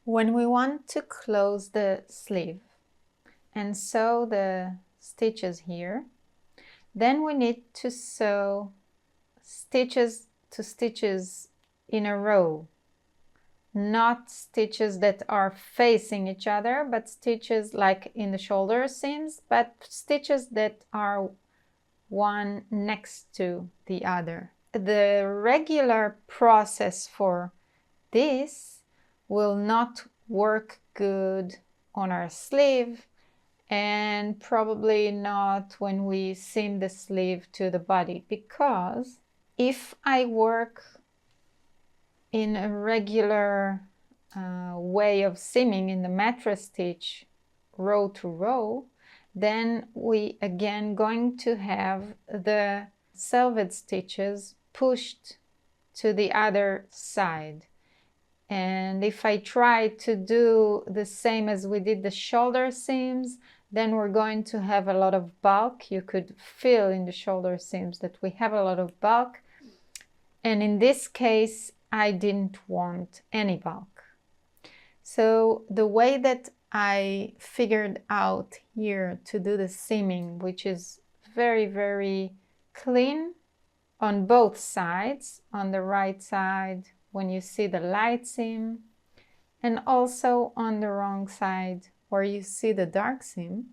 When we want to close the sleeve and sew the stitches here, then we need to sew stitches to stitches in a row, not stitches that are facing each other, but stitches like in the shoulder seams, but stitches that are one next to the other. The regular process for this will not work good on our sleeve, and probably not when we seam the sleeve to the body, because if I work in a regular way of seaming in the mattress stitch row to row, then we again going to have the selvage stitches pushed to the other side. And if I try to do the same as we did the shoulder seams, then we're going to have a lot of bulk. You could feel in the shoulder seams that we have a lot of bulk. And in this case, I didn't want any bulk. So the way that I figured out here to do the seaming, which is very, very clean on both sides, on the right side, when you see the light seam, and also on the wrong side where you see the dark seam,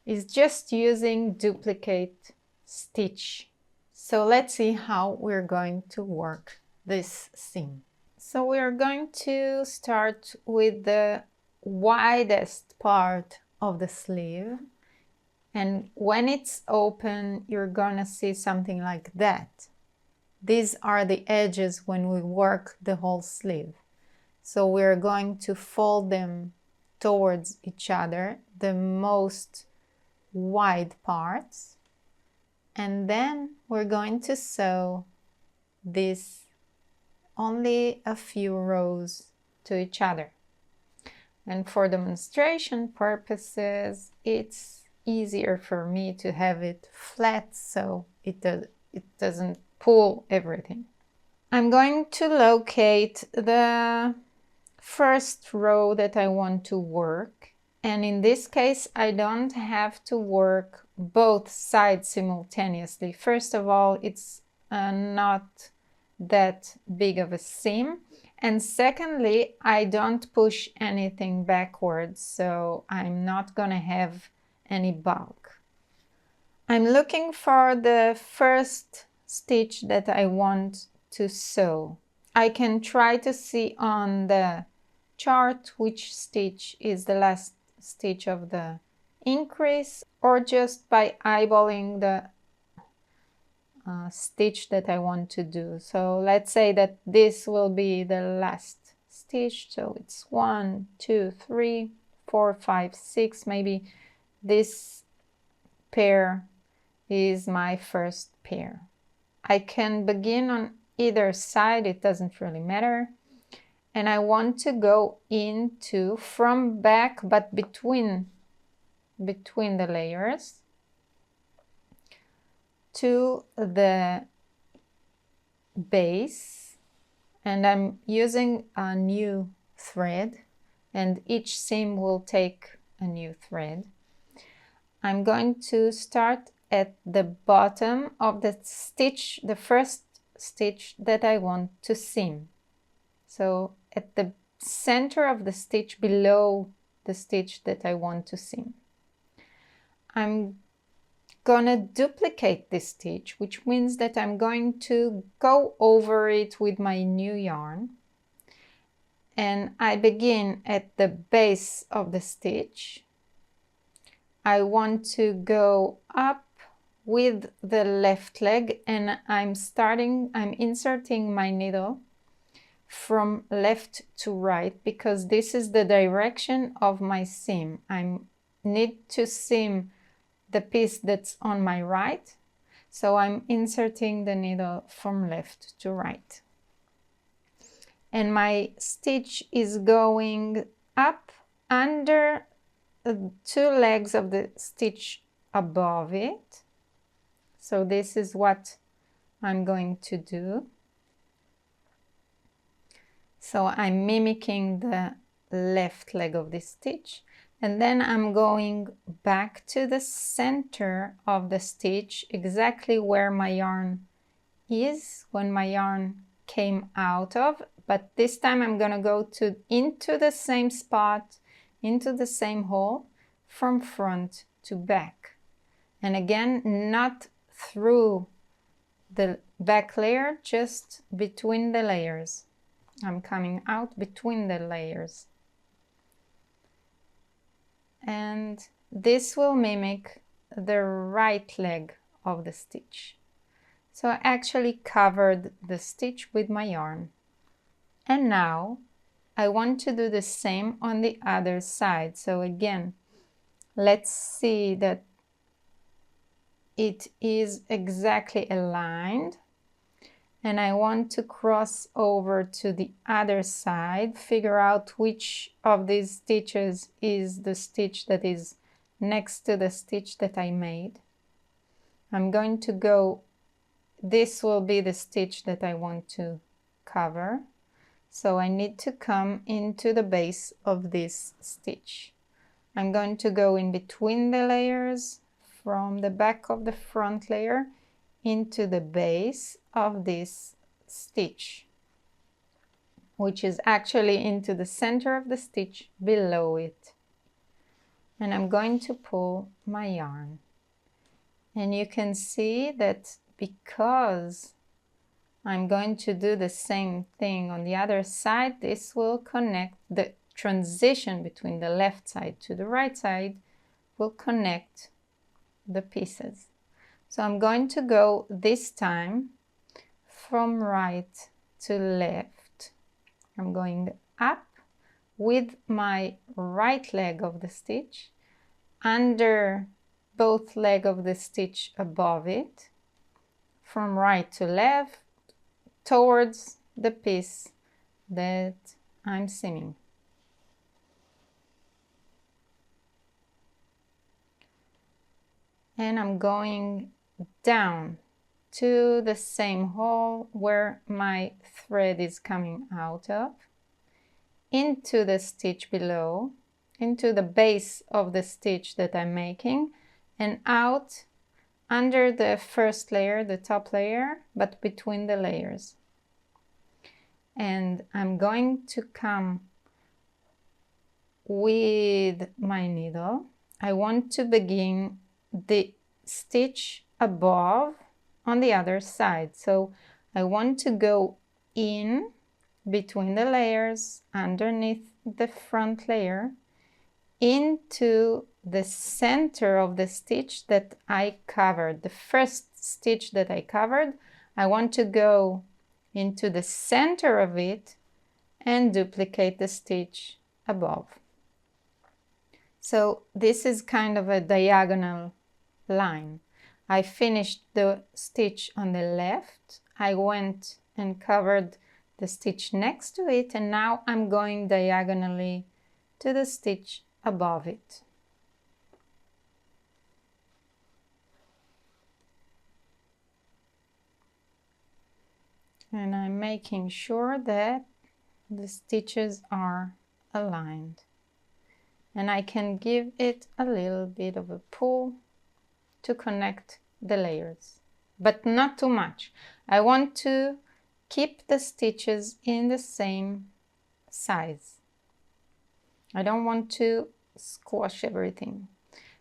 is just using duplicate stitch. So let's see how we're going to work this seam. So we're going to start with the widest part of the sleeve, and when it's open, you're gonna see something like that. These are the edges when we work the whole sleeve. So we're going to fold them towards each other, the most wide parts, and then we're going to sew this only a few rows to each other. And for demonstration purposes, it's easier for me to have it flat so it doesn't pull everything. I'm going to locate the first row that I want to work, and in this case I don't have to work both sides simultaneously. First of all, it's not that big of a seam, and secondly, I don't push anything backwards, so I'm not gonna have any bulk. I'm looking for the first stitch that I want to sew. I can try to see on the chart which stitch is the last stitch of the increase, or just by eyeballing the stitch that I want to do. So let's say that this will be the last stitch, so it's 1, 2, 3, 4, 5, 6. Maybe this pair is my first pair. I can begin on either side, it doesn't really matter. And I want to go into from back, but between the layers, to the base, and I'm using a new thread, and each seam will take a new thread. I'm going to start at the bottom of the stitch, the first stitch that I want to seam. So at the center of the stitch below the stitch that I want to seam. I'm gonna duplicate this stitch, which means that I'm going to go over it with my new yarn, and I begin at the base of the stitch. I want to go up with the left leg, and I'm inserting my needle from left to right, because this is the direction of my seam. I need to seam the piece that's on my right, so I'm inserting the needle from left to right. And my stitch is going up under the two legs of the stitch above it. So this is what I'm going to do. So I'm mimicking the left leg of this stitch, and then I'm going back to the center of the stitch, exactly where my yarn is when my yarn came out of, but this time I'm gonna go into the same spot, into the same hole, from front to back. And again, not through the back layer, just between the layers. I'm coming out between the layers. And this will mimic the right leg of the stitch. So I actually covered the stitch with my yarn. And now I want to do the same on the other side. So again, let's see that it is exactly aligned. And I want to cross over to the other side, figure out which of these stitches is the stitch that is next to the stitch that I made. I'm going to go, this will be the stitch that I want to cover. So I need to come into the base of this stitch. I'm going to go in between the layers from the back of the front layer into the base of this stitch, which is actually into the center of the stitch below it. And I'm going to pull my yarn. And you can see that because I'm going to do the same thing on the other side, this will connect, the transition between the left side to the right side will connect the pieces. So I'm going to go this time from right to left. I'm going up with my right leg of the stitch, under both leg of the stitch above it, from right to left, towards the piece that I'm seaming. And I'm going down to the same hole where my thread is coming out of, into the stitch below, into the base of the stitch that I'm making, and out under the first layer, the top layer, but between the layers. And I'm going to come with my needle. I want to begin the stitch above on the other side. So I want to go in between the layers, underneath the front layer, into the center of the stitch that I covered. The first stitch that I covered, I want to go into the center of it and duplicate the stitch above. So this is kind of a diagonal line. I finished the stitch on the left, I went and covered the stitch next to it, and now I'm going diagonally to the stitch above it. And I'm making sure that the stitches are aligned. And I can give it a little bit of a pull to connect the layers, but not too much. I want to keep the stitches in the same size. I don't want to squash everything.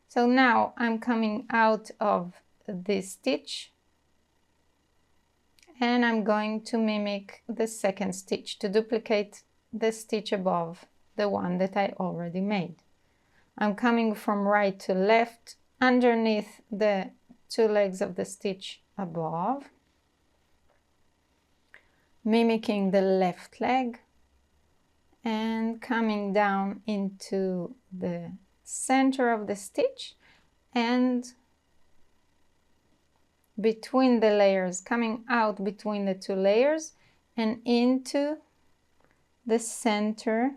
So now I'm coming out of this stitch and I'm going to mimic the second stitch to duplicate the stitch above the one that I already made. I'm coming from right to left underneath the two legs of the stitch above, mimicking the left leg, and coming down into the center of the stitch and between the layers, coming out between the two layers and into the center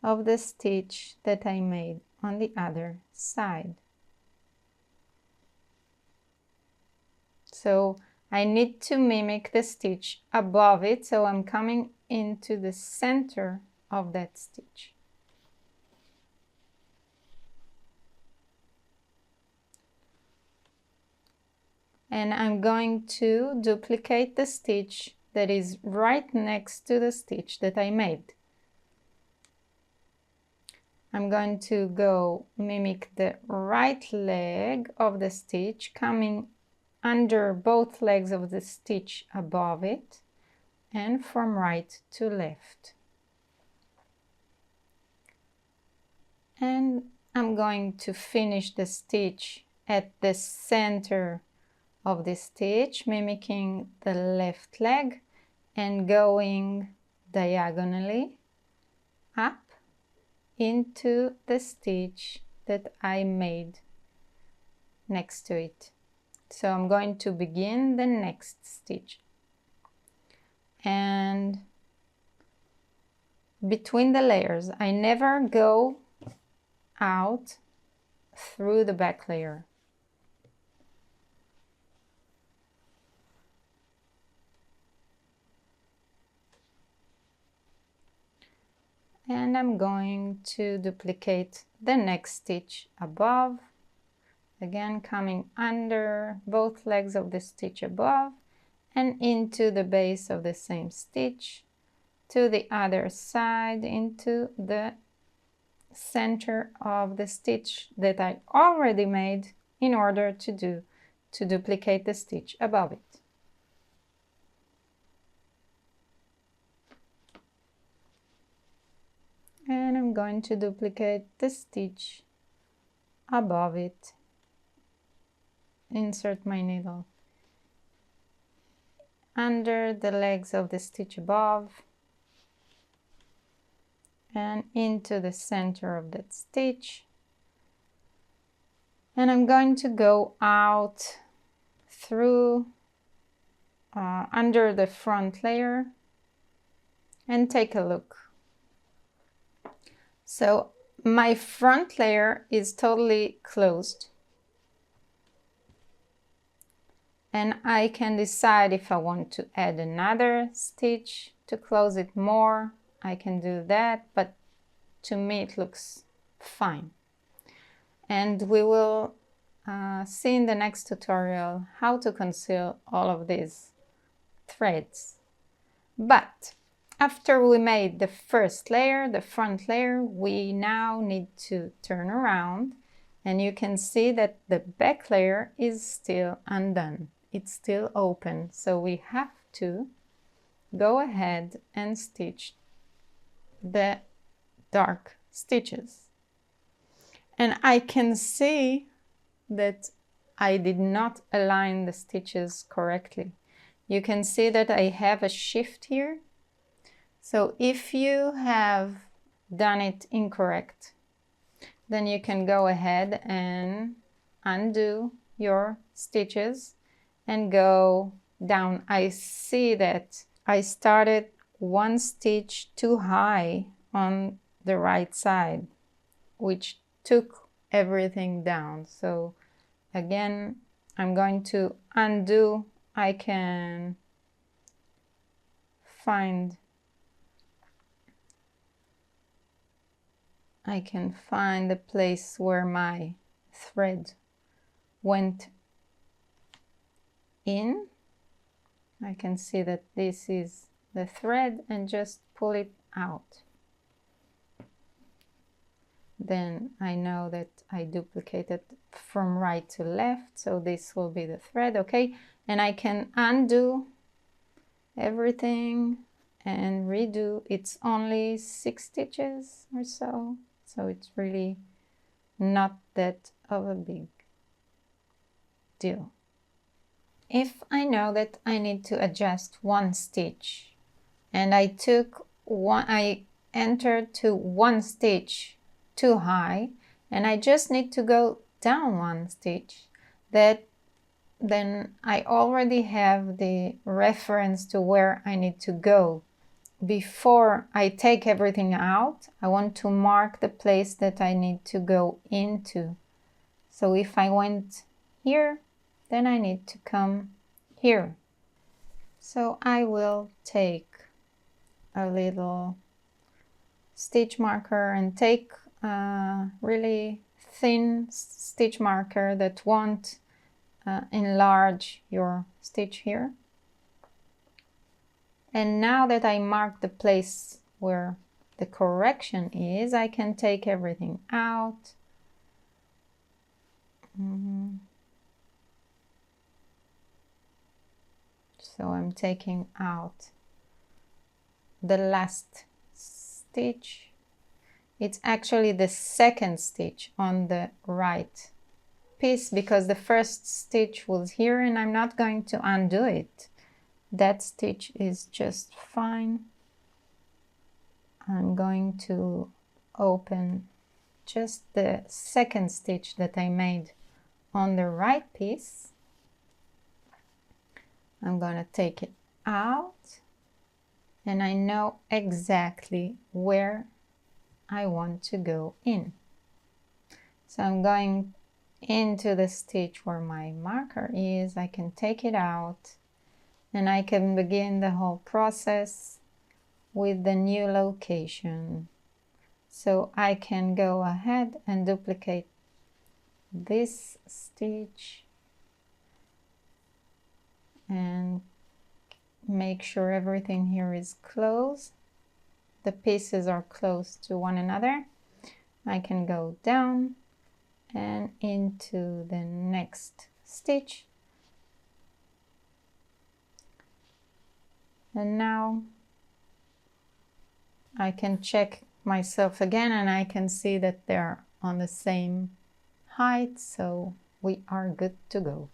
of the stitch that I made on the other side. So I need to mimic the stitch above it, so I'm coming into the center of that stitch. And I'm going to duplicate the stitch that is right next to the stitch that I made. I'm going to go mimic the right leg of the stitch, coming under both legs of the stitch above it, and from right to left. And I'm going to finish the stitch at the center of the stitch, mimicking the left leg and going diagonally up into the stitch that I made next to it. So I'm going to begin the next stitch, and between the layers I never go out through the back layer. And I'm going to duplicate the next stitch above, again coming under both legs of the stitch above and into the base of the same stitch, to the other side into the center of the stitch that I already made in order to duplicate the stitch above it. And I'm going to duplicate the stitch above it. Insert my needle under the legs of the stitch above and into the center of that stitch. And I'm going to go out through under the front layer and take a look. So my front layer is totally closed, and I can decide if I want to add another stitch to close it more. I can do that, but to me it looks fine. And we will see in the next tutorial how to conceal all of these threads. But after we made the first layer, the front layer, we now need to turn around, and you can see that the back layer is still undone. It's still open, so we have to go ahead and stitch the dark stitches. And I can see that I did not align the stitches correctly. You can see that I have a shift here. So if you have done it incorrect, then you can go ahead and undo your stitches and go down. I see that I started one stitch too high on the right side, which took everything down. So again, I'm going to undo. I can find the place where my thread went in. I can see that this is the thread, and just pull it out. Then I know that I duplicated from right to left, so this will be the thread, okay? And I can undo everything and redo. It's only 6 stitches or so, so it's really not that of a big deal. If I know that I need to adjust one stitch, and I entered to one stitch too high, and I just need to go down one stitch, then I already have the reference to where I need to go. Before I take everything out, I want to mark the place that I need to go into. So if I went here, then I need to come here. So I will take a little stitch marker and take a really thin stitch marker that won't enlarge your stitch here. And now that I marked the place where the correction is, I can take everything out. So I'm taking out the last stitch. It's actually the second stitch on the right piece because the first stitch was here and I'm not going to undo it. That stitch is just fine. I'm going to open just the second stitch that I made on the right piece. I'm going to take it out and I know exactly where I want to go in. So I'm going into the stitch where my marker is. I can take it out and I can begin the whole process with the new location. So I can go ahead and duplicate this stitch and make sure everything here is close. The pieces are close to one another. I can go down and into the next stitch. And now I can check myself again and I can see that they're on the same height, so we are good to go.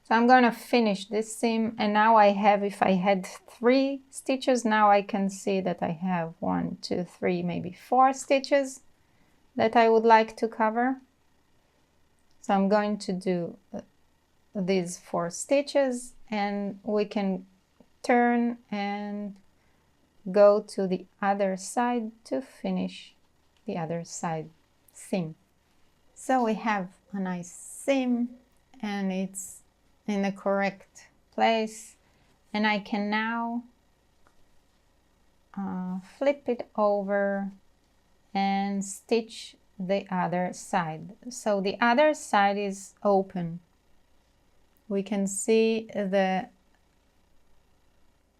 So I'm going to finish this seam, and now I have, if I had 3 stitches, now I can see that I have 1, 2, 3, maybe 4 stitches that I would like to cover. So I'm going to do these 4 stitches and we can turn and go to the other side to finish the other side seam. So we have a nice seam and it's in the correct place, and I can now flip it over and stitch the other side. So the other side is open. We can see the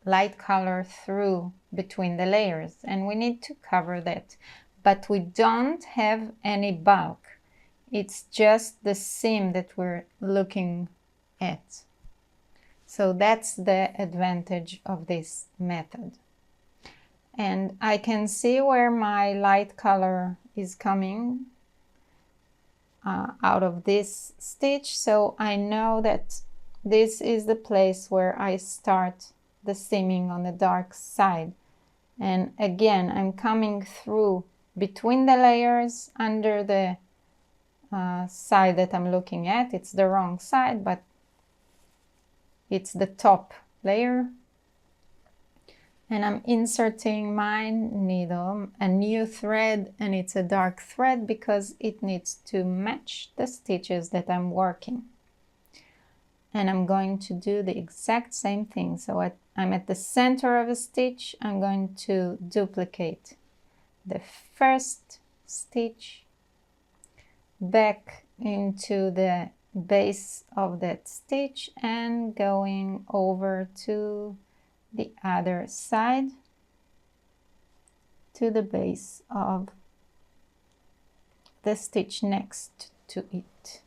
light color through between the layers and we need to cover that, but we don't have any bulk. It's just the seam that we're looking at. So that's the advantage of this method. And I can see where my light color is coming out of this stitch, so I know that this is the place where I start the seaming on the dark side. And again, I'm coming through between the layers under the side that I'm looking at. It's the wrong side, but it's the top layer. And I'm inserting my needle, a new thread, and it's a dark thread because it needs to match the stitches that I'm working. And I'm going to do the exact same thing. So I'm at the center of a stitch. I'm going to duplicate the first stitch, back into the base of that stitch and going over to the other side to the base of the stitch next to it.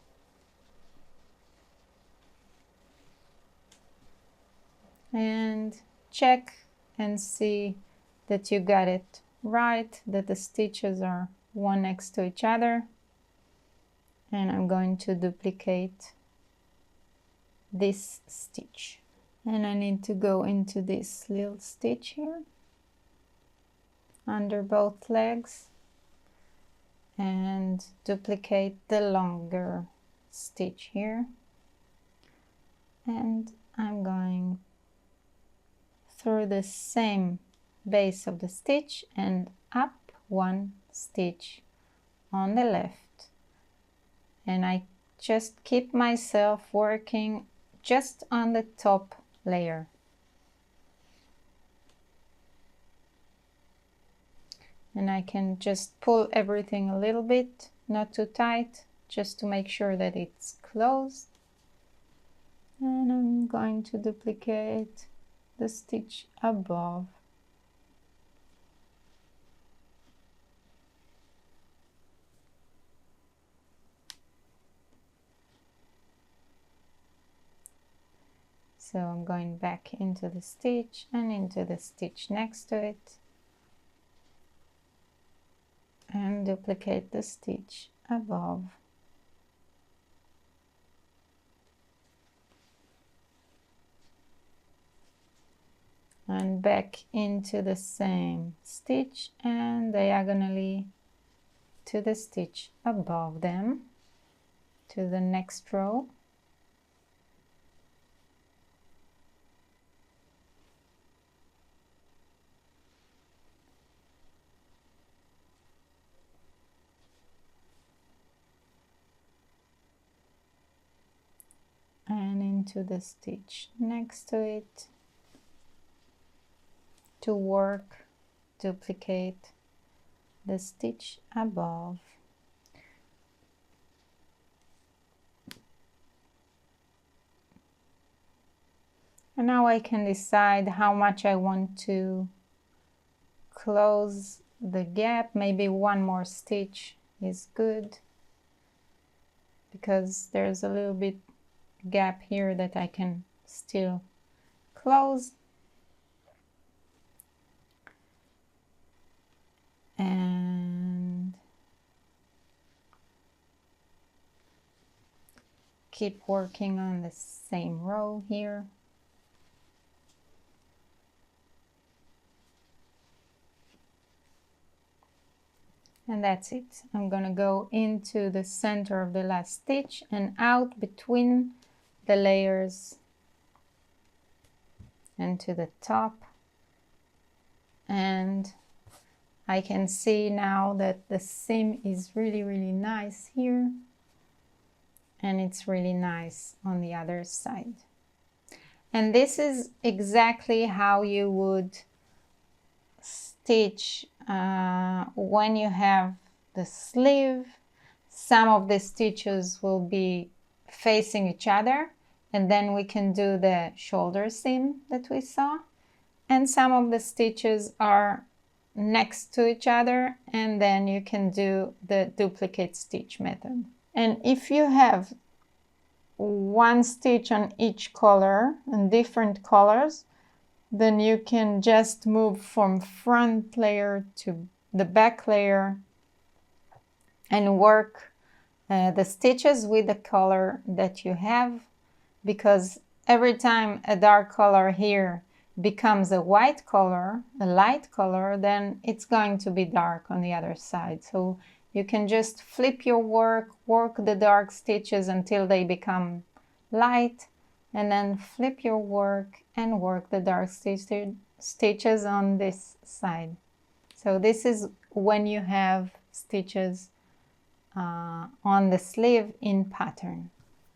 And check and see that you got it right, that the stitches are one next to each other. And I'm going to duplicate this stitch. And I need to go into this little stitch here under both legs and duplicate the longer stitch here. And I'm going through the same base of the stitch and up 1 stitch on the left. And I just keep myself working just on the top layer. and I can just pull everything a little bit, not too tight, just to make sure that it's closed. And I'm going to duplicate the stitch above. So I'm going back into the stitch and into the stitch next to it and duplicate the stitch above. And back into the same stitch and diagonally to the stitch above them to the next row. And into the stitch next to it. To work, duplicate the stitch above. And now I can decide how much I want to close the gap. Maybe one more stitch is good, because there's a little bit gap here that I can still close. And keep working on the same row here. And that's it. I'm gonna go into the center of the last stitch and out between the layers and to the top. And I can see now that the seam is really, really nice here. And it's really nice on the other side. And this is exactly how you would stitch when you have the sleeve. Some of the stitches will be facing each other, and then we can do the shoulder seam that we saw. And some of the stitches are next to each other, and then you can do the duplicate stitch method. And if you have one stitch on each color and different colors, then you can just move from front layer to the back layer and work the stitches with the color that you have, because every time a dark color here becomes a white color, a light color, then it's going to be dark on the other side. So you can just flip your work the dark stitches until they become light, and then flip your work and work the dark stitches on this side. So this is when you have stitches on the sleeve in pattern.